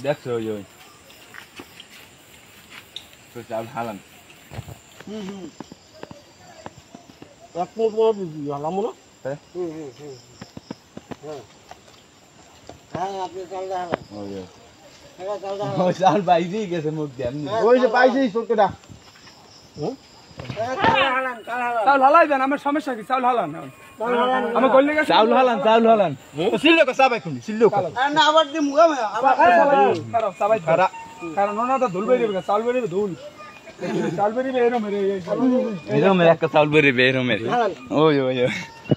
দেখছো ওই তো চাল হালান এক মিনিট পর দিবি হালাম না হ্যাঁ হ্যাঁ আপনি চালটা হালান ওই চাল বাইরে গেছে মুখ দিয়ে ওই যে পাইছি তোকে দা চাউল হালাই দেন আমার সমস্যা কি চাউল হালান আমার গল্লি গেছে চাউল হালান সিল্লো কা সাবাই কোনি সিল্লো কা না আবার দি মুগা আবার খারাপ সবাই খারাপ কারণ ওনা তো ধুল বেরিয়ে চাউল বেরিয়ে ধুল চাউল বেরিয়ে এরো মেরে একটা চাউল বেরিয়ে এরো মেরে ওই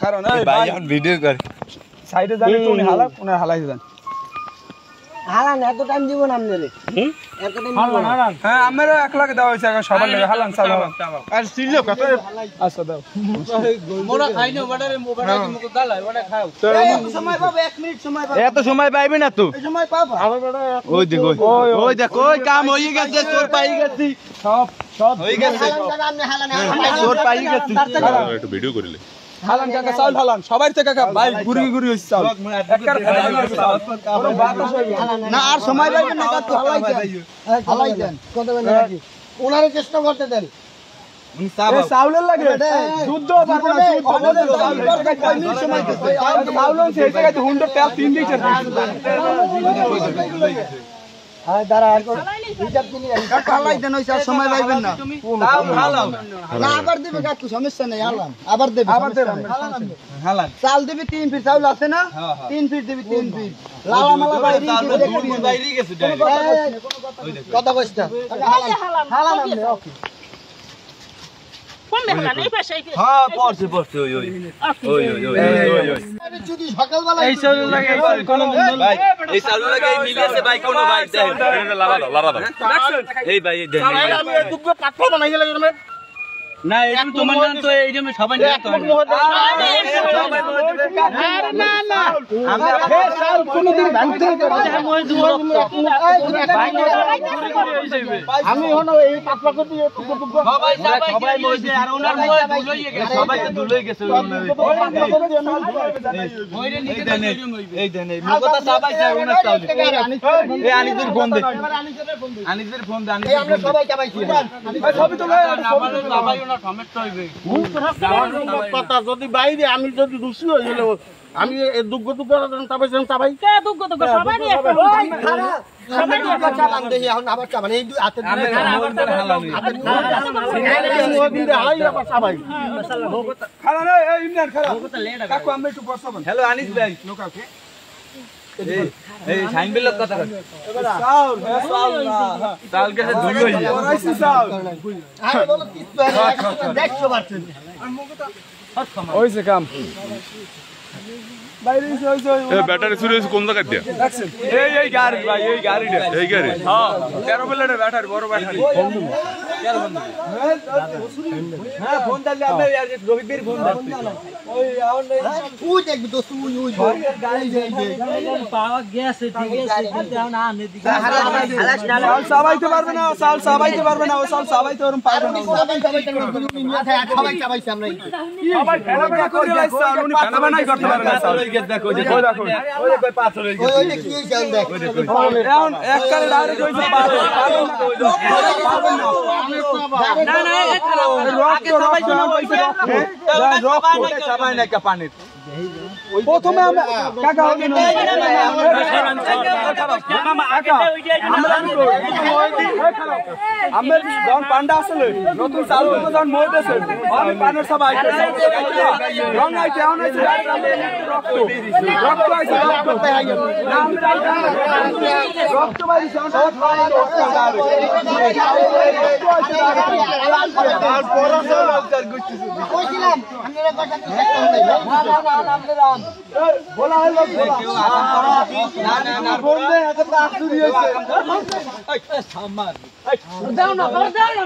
কারণ ভাই এখন ভিডিও করে সাইডে যাবে তো উনি হালা উনি হালাই দেন হালান এত টাইম দিব না আমনে রে এত টাইম হালান হ্যাঁ আমারও 1 লাখ দেওয়া হইছে এখন সবার লাগে হালান চাউল আর সিল্লো কা তো আচ্ছা দাও মোরা খাই না ওটারে মোবাইল কি মুখ দালাই ওটা খাও সময় পাবো 1 মিনিট সময় পাবো এত সময় পাইবে না তো এই সময় পাবো আমার বড় ওই দেখো ওই দেখো ওই কাম হয়ে গেছে তোর পাই গেছি সব হয়ে গেছে হালান তোর পাই গেছি একটু ভিডিও করিলে হালান কাকা চাউল হালান সবাই থেকে কাকা ভাই গুড়ি হইছে চাউল একবার না আর সময় পাইবেন না কাকু হালাই দেন কত বেলা নাকি ওনারে চেষ্টা করতে দেন চাউলের লাগে যুদ্ধ পারবে না চাউল সেই জায়গায় হুন্ডো তেল 3 লিটার হ্যাঁ দাঁড়া আর হিসাব দিলি হালাই দেন ওই স্যার সময় পাইবেন না না আবার দিবে কাকু সমস্যা নেই হালান আবার দেবে হালান চাল দিবি 3 ফিট চাউল আছে না 3 ফিট দিবি 3 ফিট লালা মালা বাইরে গেছে কত কইছটা হালান আমনে ওকে কোন দেখলা এই পাশে হ্যাঁ পড়ছে ওই আমি যদি সকালবেলা এই চাউল লাগে কোন ভাই এই চাউল লাগে মিলেছে ভাই কোন ভাই লারা দাও এই ভাই দেন আমি দুটো কাটলো বানাই গেল তুমি না এটা তোমার নাম তো এই যে সবাই না তো না আমরা চাল কোনদিন ভাঙতে আমি হলো এই পাতলা করে দিয়ে সবাই মইছে আর ওনার মই ধুলইয়ে গেছে সবাই তো ধুলই গেছে এই দেন এই মুগতা সবাই যায় ওনার চাউল এই আনিদের ফোন দে আনিদের ফোন দে এই আমরা সবাই চাবাইছি সবই তো আমাদের সবাই ওনার সমস্যা হইবে কথা যদি বাইরে আমি যদি দোষী হই গেলে আমি এই দুগ্গ চাবাই কে দুগ্গ সবারই একটা খারাপ সবাই আবার চাবান দেই এখন আবার চাবান এই হাতে খালা না এই ইমরান খালা কাকু আমরা একটু বসাবেন হ্যালো আনিস ভাই লোকাকে এই সাইন বিল কথা চাউল চাউল না চাল গেছে ধুলই রাইসি চাউল আরে বলো কিছু 100% হইছে কাম বাইরে হইছে ব্যাটারি চুরি হয়েছে কোন জায়গায় দিয়া দেখছেন এই গাড়ি ভাই এই গাড়িটা এই গাড়ি হ্যাঁ 13 প্লেটের ব্যাটারি বড় ব্যাটারি হ্যাঁ ফোন দিলে আমি রবিবার ফোন দিচ্ছি ওই আউন তুই দেখবি তো তুই গাড়ি যাইবে পাওয়া গেছে ঠিক আছে কিন্তু এখন আনে দিকে চাল সাবাইতে পারবে না চাল সাবাইতে পারবে না ও চাল সাবাইতে ওরম পারবে না সবাই চাবাইছি আমরা সবাই ফেলা করে আইছে উনি পাতা বানাই করতে পারবে না চাল দেখো ওই দেখো ওই কই পাথর হয়ে গেছে ওই কি চাল দেখ এখন এক কালে ডাইরেক্ট হইছে পারবে না না আগে সবাই জন্য বলছে সবাই না কা পানির প্রথমে আমরা কাকা আমরা যখন পান্ডা আসলে নতুন চালু যখন মরতেছে পানের সব আইতেছে রং আইতে এমন আইছে রক্ত রক্ত আইছে রক্ত বাইছে কইছিলাম আপনারা কথা বলা হলো না বললে এত আশ্চর্য হয়েছে দাও না দাও না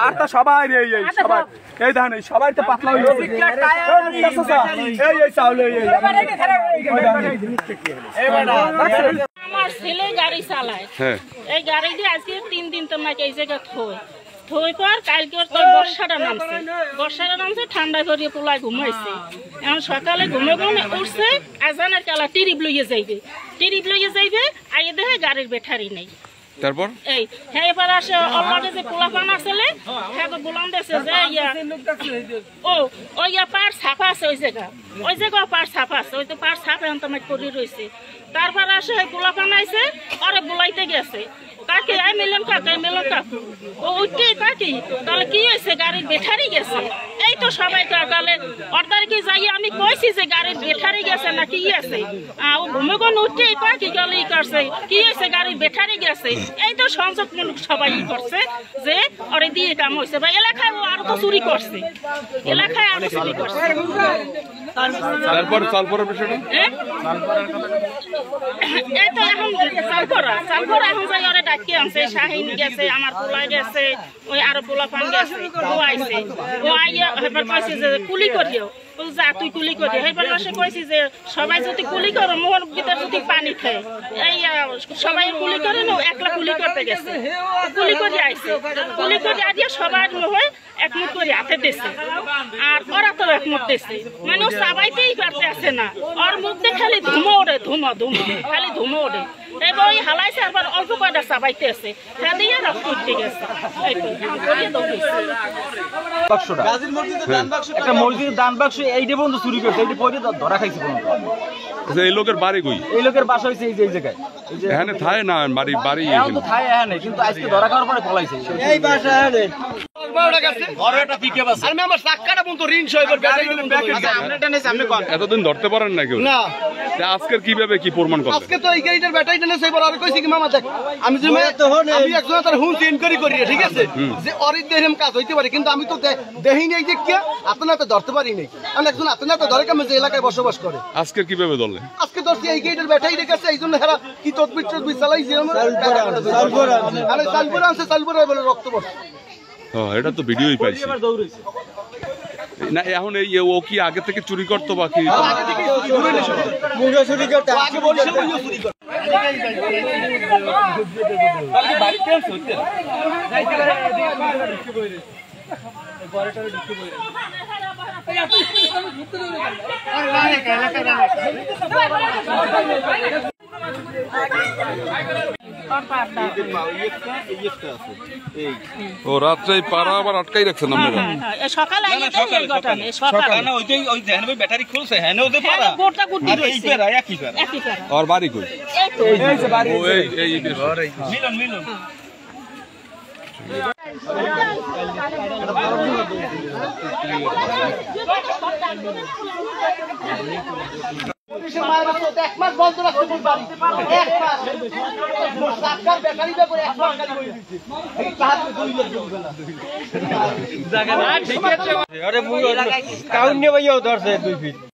আর তা সবাই সবাই এই ধান সবাই তো পাতলা হয়ে গেছে এই চাউল আমার ছেলে গাড়ি চালায় এই গাড়ি দিয়ে আজকে 3 দিন তোমাকে এই জায়গা থই পর কালকে তোর বর্ষাটা নামছে ঠান্ডা করিয়ে পোলায় ঘুমাইছে এখন সকালে ঘুমে উঠছে আজানের কালা টিরিপ লইয়ে যাইবে আগে দেখে গাড়ির ব্যাটারি নেই তারপর এই হ্যাঁ এবার আসে অলরেডি যে পোলাপান আসলে হ্যাঁ তো বলান দেশে যে ওই পার ছাপা আছে ওই জায়গা পার ছাপা আছে ওই তো পার ছাপ এখন তোমার করি রয়েছে তারপর আসে ওই পোলাপান আইছে ওরে বুলাইতে গেছে কাকে এই মিলন কাকু ও উঠে কাকি তাহলে কি হয়েছে গাড়ির ব্যাটারি গেছে এই তো সবাই তো তাহলে অর্ডার কি যাই আমি কইছি যে গাড়ির ব্যাটারি গেছে না কি আছে ও ভূমিকম্প উঠে কাকি গেলে করছে কি হয়েছে গাড়ির ব্যাটারি গেছে এই তো সংযোগ সবাই করছে যে ওরে দিয়ে কাম হয়েছে বা এলাকায় ও আরো তো চুরি করছে এলাকায় আরো চুরি করছে তারপর বিষয়টা এই তো এখন চালপরা এখন যাই ওরে ডাকি আনছে শাহিন গেছে আমার পোলা গেছে ওই আরো পোলা পান গেছে ও আইছে ও আইয়া এবার কইছে যে কুলি করিও যা তুই কুলি করিও এবার আসে কইছি যে সবাই যদি কুলি করো মোহর ভিতর যদি পানি খায় এই সবাই কুলি করে না একলা কুলি করতে গেছে কুলি করে আইছে কুলি করে আইয়া সবাই হয় একমত করে হাতে দিছে আর ওরা তো একমত দিছে মানে ও সবাইতেই পারতে আসে না ওর মুখে খালি ধুমো ওঠে খালি ধুমো ওঠে এবার ওই হালাইছে আবার অল্প কয়টা সবাইতে আছে হ্যাঁ দিয়ে রক্ত উঠতে গেছে গাজীর মসজিদের দান বাক্স একটা মসজিদের দান বাক্স এইটা পর্যন্ত চুরি করছে এইটা পরে ধরা খাইছে পর্যন্ত এই লোকের বাড়ি কই এই লোকের বাসা হইছে এই জায়গায় এখানে থায় না বাড়ি এখন তো থায় এখানে কিন্তু আজকে ধরা খাওয়ার পরে পলাইছে এই বাসা এনে এতদিন ধরতে পারেন না কেউ না আজকের কিভাবে কি প্রমাণ করলেন আজকে তো এই গাড়িটার ব্যাটারি টেনে সেবার আর কইছি কি মামা দেখ আমি যে আমি একজন তার হুঁস ইনকোয়ারি করি ঠিক আছে যে অরিত দেহম কাজ হইতে পারে কিন্তু আমি তো দেহি নেই যে কি আপনারা তো ধরতে পারি নাই আমি একজন আপনারা তো ধরে কামে যে এলাকায় বসবাস করে আজকের কিভাবে ধরলেন আজকে ধরছি এই গাড়িটার ব্যাটারি রেখেছে এই জন্য হেরা কি তদবির চালাইছে আরে সালপুর আনছে সালপুরে বলে রক্ত পড়ছে এটা তো ভিডিওই পাইছি না এখন এই ও কি আগে থেকে চুরি করতো বা কি আগে বলছে চুরি করতে ও রাত্রে পাড়া আবার আটকাই রাখছেন আপনারা সকালে ব্যাটারি খুলছে হ্যাঁ ওদের পাড়া এই পেরা একই পেরা আর বাড়ি কই ও এই মিলন এক মাস বন্ধ রাখতে পারি এক মাস সরকার বেকারি ব্যাপারে এক মাস গাড়ি করে দিচ্ছে এই কাজে 2 লাখ দিবে না জায়গা ঠিক আছে আরে মুই কাউন্নে ভাইও ধরছে 2 ফিট